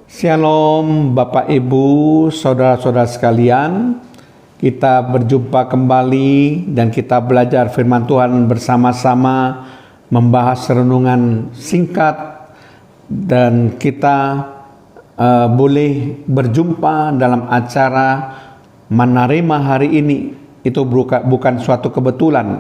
Shalom Bapak Ibu, saudara-saudara sekalian. Kita berjumpa kembali dan kita belajar firman Tuhan bersama-sama, membahas renungan singkat, dan kita boleh berjumpa dalam acara Menerima hari ini. Itu bukan suatu kebetulan.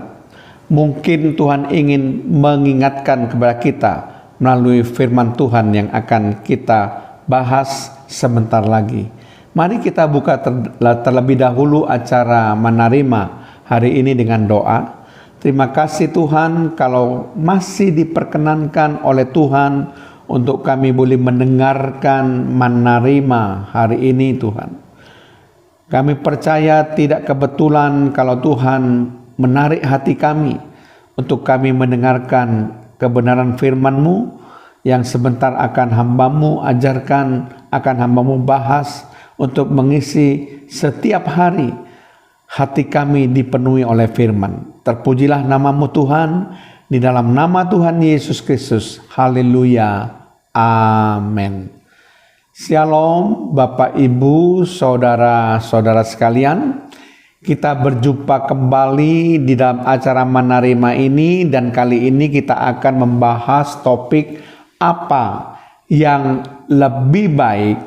Mungkin Tuhan ingin mengingatkan kepada kita melalui firman Tuhan yang akan kita bahas sebentar lagi. Mari kita buka terlebih dahulu acara Menerima hari ini dengan doa. Terima kasih Tuhan kalau masih diperkenankan oleh Tuhan untuk kami boleh mendengarkan Menerima hari ini Tuhan. Kami percaya tidak kebetulan kalau Tuhan menarik hati kami untuk kami mendengarkan kebenaran firman-Mu yang sebentar akan hamba-Mu ajarkan, akan hamba-Mu bahas untuk mengisi setiap hari hati kami dipenuhi oleh firman. Terpujilah nama-Mu Tuhan, di dalam nama Tuhan Yesus Kristus. Haleluya. Amin. Shalom Bapak Ibu, saudara-saudara sekalian. Kita berjumpa kembali di dalam acara Menerima ini, dan kali ini kita akan membahas topik apa yang lebih baik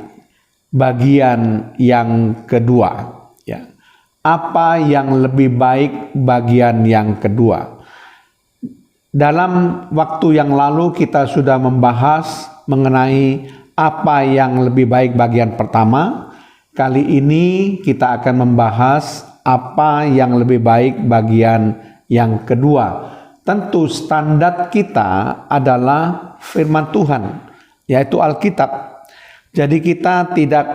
bagian yang kedua, ya. Apa yang lebih baik bagian yang kedua. Dalam waktu yang lalu kita sudah membahas mengenai apa yang lebih baik bagian pertama. Kali ini kita akan membahas apa yang lebih baik bagian yang kedua. Tentu standar kita adalah firman Tuhan, yaitu Alkitab. Jadi kita tidak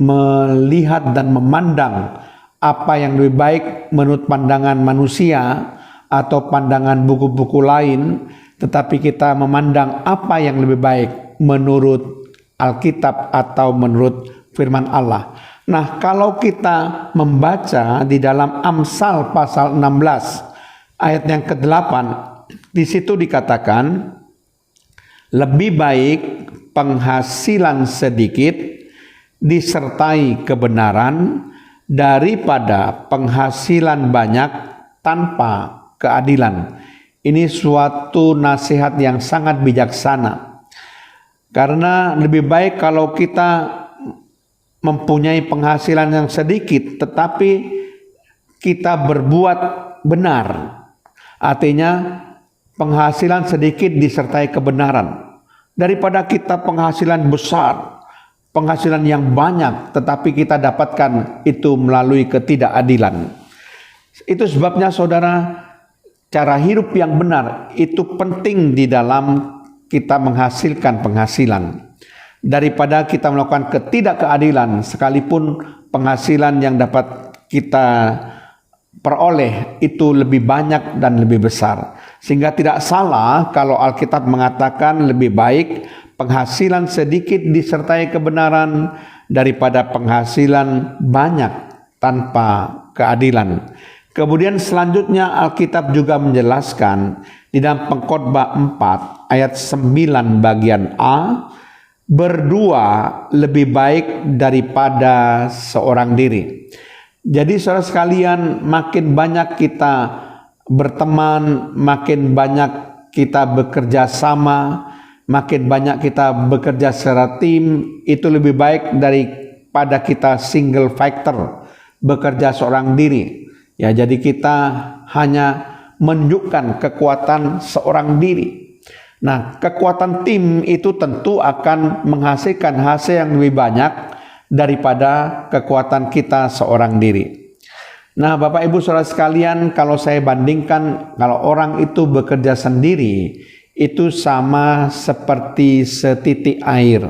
melihat dan memandang apa yang lebih baik menurut pandangan manusia atau pandangan buku-buku lain, tetapi kita memandang apa yang lebih baik menurut Alkitab atau menurut firman Allah. Nah, kalau kita membaca di dalam Amsal pasal 16 ayat yang ke-8, di situ dikatakan lebih baik penghasilan sedikit disertai kebenaran daripada penghasilan banyak tanpa keadilan. Ini suatu nasihat yang sangat bijaksana. Karena lebih baik kalau kita mempunyai penghasilan yang sedikit tetapi kita berbuat benar. Artinya penghasilan sedikit disertai kebenaran, daripada kita penghasilan besar, penghasilan yang banyak tetapi kita dapatkan itu melalui ketidakadilan. Itu sebabnya saudara, cara hidup yang benar itu penting di dalam kita menghasilkan penghasilan, daripada kita melakukan ketidakadilan. Sekalipun penghasilan yang dapat kita peroleh itu lebih banyak dan lebih besar. Sehingga tidak salah kalau Alkitab mengatakan lebih baik penghasilan sedikit disertai kebenaran daripada penghasilan banyak tanpa keadilan. Kemudian selanjutnya Alkitab juga menjelaskan di dalam Pengkhotbah 4 ayat 9 bagian A, berdua lebih baik daripada seorang diri. Jadi saudara sekalian, makin banyak kita berteman, makin banyak kita bekerja sama, makin banyak kita bekerja secara tim, itu lebih baik daripada kita single factor, bekerja seorang diri. Ya, jadi kita hanya menunjukkan kekuatan seorang diri. Nah, kekuatan tim itu tentu akan menghasilkan hasil yang lebih banyak daripada kekuatan kita seorang diri. Nah, Bapak Ibu Saudara sekalian, kalau saya bandingkan, kalau orang itu bekerja sendiri, itu sama seperti setitik air.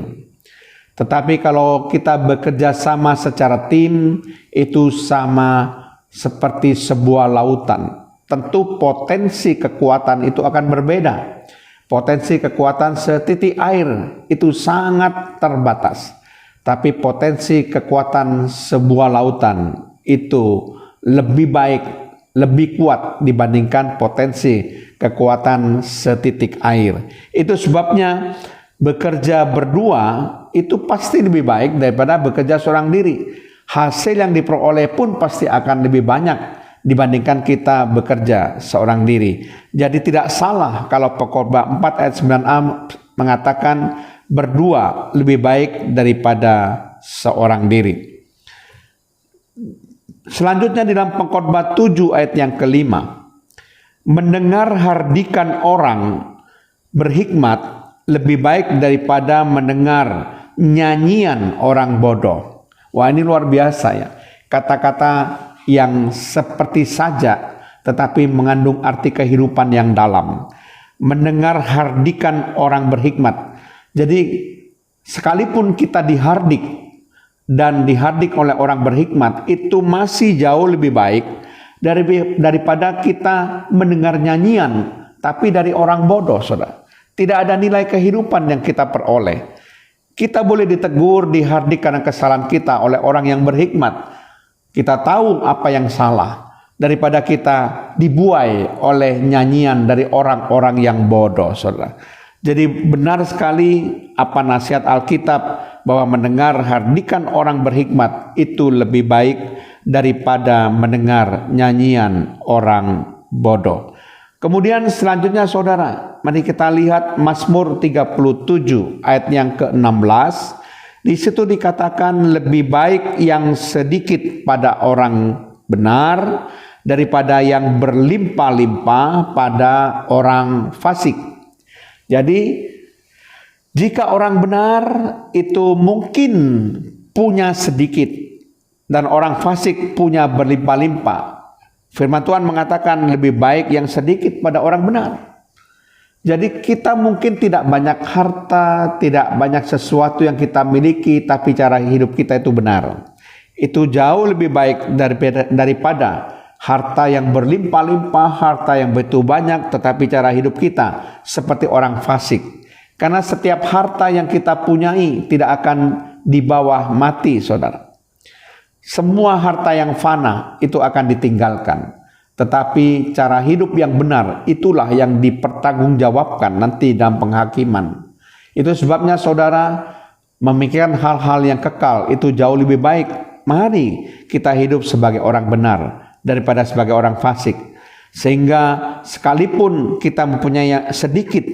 Tetapi kalau kita bekerja sama secara tim, itu sama seperti sebuah lautan. Tentu potensi kekuatan itu akan berbeda. Potensi kekuatan setitik air itu sangat terbatas. Tapi potensi kekuatan sebuah lautan itu lebih baik, lebih kuat dibandingkan potensi kekuatan setitik air. Itu sebabnya bekerja berdua itu pasti lebih baik daripada bekerja seorang diri. Hasil yang diperoleh pun pasti akan lebih banyak dibandingkan kita bekerja seorang diri. Jadi tidak salah kalau Pengkhotbah 4 ayat 9a mengatakan berdua lebih baik daripada seorang diri. Selanjutnya di dalam Pengkhotbah 7 ayat yang kelima, mendengar hardikan orang berhikmat lebih baik daripada mendengar nyanyian orang bodoh. Wah, ini luar biasa ya. Kata-kata yang seperti saja tetapi mengandung arti kehidupan yang dalam. Mendengar hardikan orang berhikmat. Jadi sekalipun kita dihardik dan dihardik oleh orang berhikmat, itu masih jauh lebih baik daripada kita mendengar nyanyian tapi dari orang bodoh, saudara. Tidak ada nilai kehidupan yang kita peroleh. Kita boleh ditegur, dihardik karena kesalahan kita oleh orang yang berhikmat. Kita tahu apa yang salah daripada kita dibuai oleh nyanyian dari orang-orang yang bodoh, saudara. Jadi benar sekali apa nasihat Alkitab bahwa mendengar hardikan orang berhikmat itu lebih baik daripada mendengar nyanyian orang bodoh. Kemudian selanjutnya saudara, mari kita lihat Mazmur 37 ayat yang ke-16. Di situ dikatakan lebih baik yang sedikit pada orang benar daripada yang berlimpah-limpah pada orang fasik. Jadi jika orang benar itu mungkin punya sedikit dan orang fasik punya berlimpah-limpah, firman Tuhan mengatakan lebih baik yang sedikit pada orang benar. Jadi kita mungkin tidak banyak harta, tidak banyak sesuatu yang kita miliki, tapi cara hidup kita itu benar. Itu jauh lebih baik daripada harta yang berlimpah-limpah, harta yang begitu banyak, tetapi cara hidup kita seperti orang fasik. Karena setiap harta yang kita punyai tidak akan di bawah mati, saudara. Semua harta yang fana itu akan ditinggalkan. Tetapi cara hidup yang benar itulah yang dipertanggungjawabkan nanti dalam penghakiman. Itu sebabnya saudara memikirkan hal-hal yang kekal itu jauh lebih baik. Mari kita hidup sebagai orang benar daripada sebagai orang fasik. Sehingga sekalipun kita mempunyai sedikit,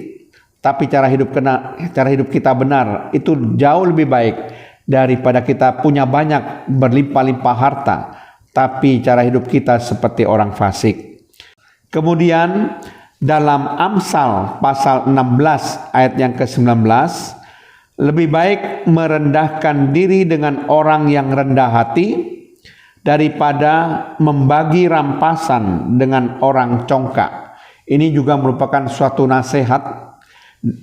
tapi cara hidup kita benar itu jauh lebih baik daripada kita punya banyak berlimpah-limpah harta, tapi cara hidup kita seperti orang fasik. Kemudian dalam Amsal pasal 16 ayat yang ke-19, lebih baik merendahkan diri dengan orang yang rendah hati daripada membagi rampasan dengan orang congkak. Ini juga merupakan suatu nasihat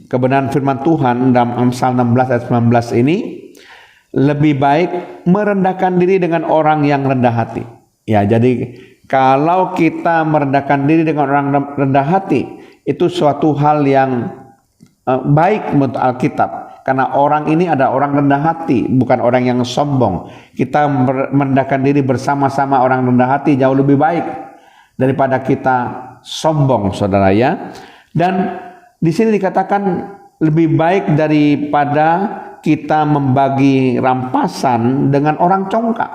kebenaran firman Tuhan dalam Amsal 16 ayat 19 ini. Lebih baik merendahkan diri dengan orang yang rendah hati. Ya, jadi kalau kita merendahkan diri dengan orang rendah hati, itu suatu hal yang baik menurut Alkitab. Karena orang ini ada orang rendah hati, bukan orang yang sombong. Kita merendahkan diri bersama-sama orang rendah hati jauh lebih baik daripada kita sombong, saudara ya. Dan di sini dikatakan lebih baik daripada kita membagi rampasan dengan orang congkak.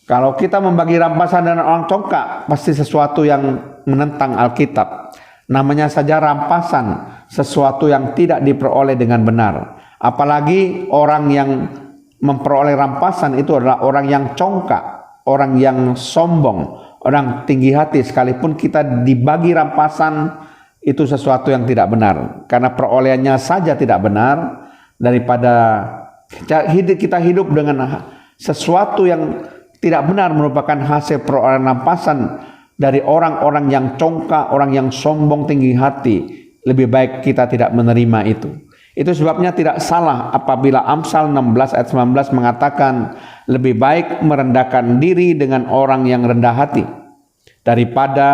Kalau kita membagi rampasan dengan orang congkak, pasti sesuatu yang menentang Alkitab. Namanya saja rampasan, sesuatu yang tidak diperoleh dengan benar. Apalagi orang yang memperoleh rampasan itu adalah orang yang congkak, orang yang sombong, orang tinggi hati. Sekalipun kita dibagi rampasan, itu sesuatu yang tidak benar. Karena perolehannya saja tidak benar, daripada kita hidup dengan sesuatu yang tidak benar merupakan hasil perolehan rampasan dari orang-orang yang congkak, orang yang sombong tinggi hati. Lebih baik kita tidak menerima itu. Itu sebabnya tidak salah apabila Amsal 16 ayat 19 mengatakan lebih baik merendahkan diri dengan orang yang rendah hati daripada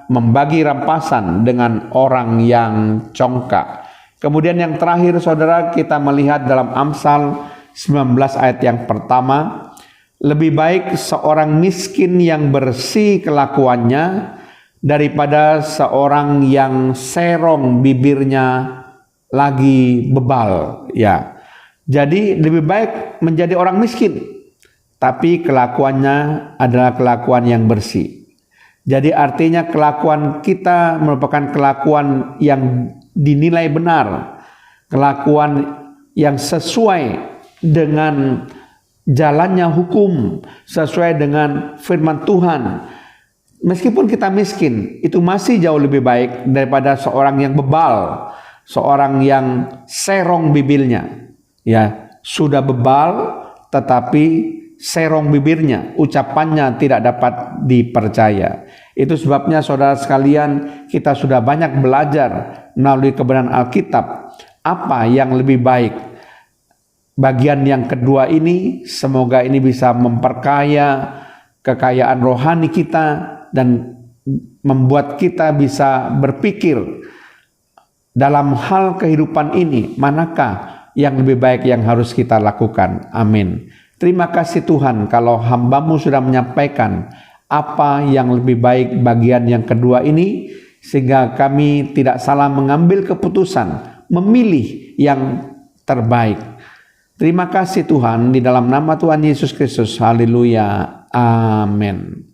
membagi rampasan dengan orang yang congkak. Kemudian yang terakhir saudara, kita melihat dalam Amsal 19 ayat yang pertama, lebih baik seorang miskin yang bersih kelakuannya daripada seorang yang serong bibirnya lagi bebal, ya. Jadi lebih baik menjadi orang miskin, tapi kelakuannya adalah kelakuan yang bersih. Jadi artinya kelakuan kita merupakan kelakuan yang dinilai benar, kelakuan yang sesuai dengan jalannya hukum, sesuai dengan firman Tuhan. Meskipun kita miskin, itu masih jauh lebih baik daripada seorang yang bebal, seorang yang serong bibirnya. Ya, sudah bebal tetapi serong bibirnya, ucapannya tidak dapat dipercaya. Itu sebabnya saudara sekalian, kita sudah banyak belajar melalui kebenaran Alkitab apa yang lebih baik. Bagian yang kedua ini, semoga ini bisa memperkaya kekayaan rohani kita dan membuat kita bisa berpikir dalam hal kehidupan ini, manakah yang lebih baik yang harus kita lakukan. Amin. Terima kasih Tuhan kalau hamba-Mu sudah menyampaikan apa yang lebih baik bagian yang kedua ini, sehingga kami tidak salah mengambil keputusan, memilih yang terbaik. Terima kasih Tuhan, di dalam nama Tuhan Yesus Kristus. Haleluya. Amin.